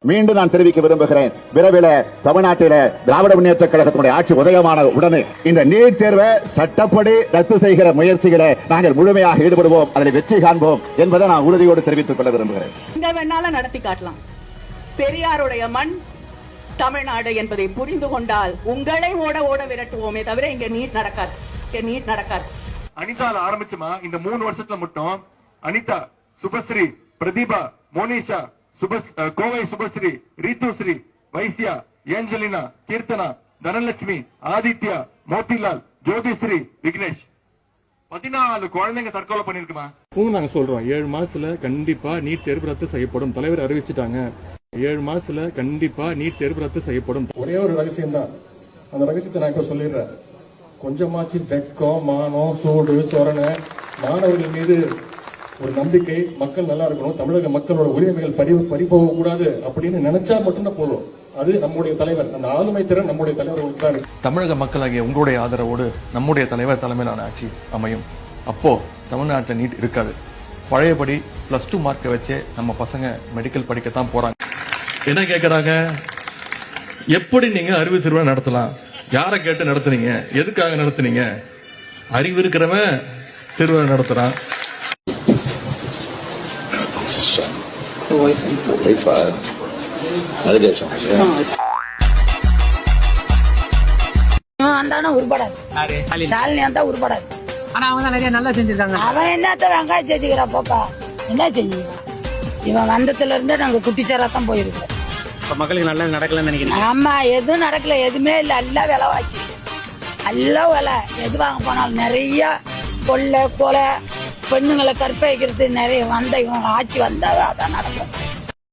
மீண்டும் நான் தெரிவிக்க விரும்புகிறேன், விரைவில் தமிழ்நாட்டில் திராவிட முன்னேற்ற கழகத்தினுடைய ஆட்சி உதயமான உடனே இந்த நீட் தேர்வை சட்டப்படி ரத்து செய்கிற முயற்சிகளை நாங்கள் முழுமையாக ஈடுபடுவோம், அதில் வெற்றி காண்போம் என்பதை நான் உறுதியோடு தெரிவித்துக் கொள்ள விரும்புகிறேன். எங்க வேணாலும் நடத்தி காட்டலாம். பெரியாருடைய மண் தமிழ்நாடு என்பதை புரிந்து கொண்டால் உங்களை ஓட ஓட விரட்டுவோமே தவிர இங்க நீட் நடக்காது. அனிதால ஆரம்பிச்சுமா இந்த 3 வருஷத்துல மட்டும் அனிதா, சுபஸ்ரீ, பிரதீபா, மோனிஷா, கோவை சுபஸ்ரீ, ரீத்துஸ்ரீ, வைசியா, ஏஞ்சலினா, கீர்த்தனா, தனலட்சுமி, ஆதித்யா, மோதிலால், ஜோதிஸ்ரீ, விக்னேஷ் 14 குழந்தைங்க தற்கொலை பண்ணிருக்குமா? நாங்க சொல்றோம் 7 மாசத்துல கண்டிப்பா நீட் தேர்வு ரத்து செய்யப்படும். தலைவர் அறிவிச்சுட்டாங்க, 7 மாசத்துல கண்டிப்பா நீட் தேர்வு ரத்து செய்யப்படும். ஒரே ஒரு ரகசியம் தான், அந்த ரகசியத்தை நான் இப்ப சொல்லிடுறேன். கொஞ்சமாச்சு வெக்கம், மானம், சூடு, சொரணை, மாணவர்கள் மீது ஒரு நம்பிக்கை, மக்கள் நல்லா இருக்கணும், தமிழக மக்களோட உரிமைகள் பறிபோக கூடாது அப்படின்னு நினைச்சா மட்டும்தான் போதும். அது நம்முடைய தலைவர், அந்த ஆளுமை திறன் நம்முடைய தலைவர் தான். தமிழக மக்களாகிய உங்களுடைய ஆதரவோடு நம்முடைய தலைவர் தலைமையிலான ஆட்சி அமையும். அப்போ தமிழ்நாட்டில் நீட் இருக்காது. பழையபடி +2 மார்க்கை வச்சே நம்ம பசங்க மெடிக்கல் படிக்கத்தான் போறாங்க. என்ன கேட்கறாங்க? எப்படி நீங்க அறிவு திருவிழா நடத்தலாம்? யாரை கேட்டு நடத்துனீங்க? எதுக்காக நடத்துனீங்க? அறிவு இருக்கிறவன் திருவிழா நடத்துறான். அவன் என்னத்த வெங்காயம் செஞ்சுக்கிறா பாப்பா, என்ன செஞ்சுக்கிறான் இவன்? வந்ததுல இருந்து நாங்க குட்டிச்சாராத்தான் போயிருக்கோம். மக்களுக்கு நல்லா நடக்கலன்னு நினைக்கிறேன். ஆமா, எதுவும் நடக்கல, எதுவுமே இல்ல, எல்லாம் விலைவாச்சு, எல்லாம் விலை. எது வாங்க போனாலும் நிறைய கொள்ளை கொலை, பெண்ணுங்களை கற்பழிக்கிறது நிறைய. இவங்க ஆட்சி வந்தாவே அதான் நடக்கும்.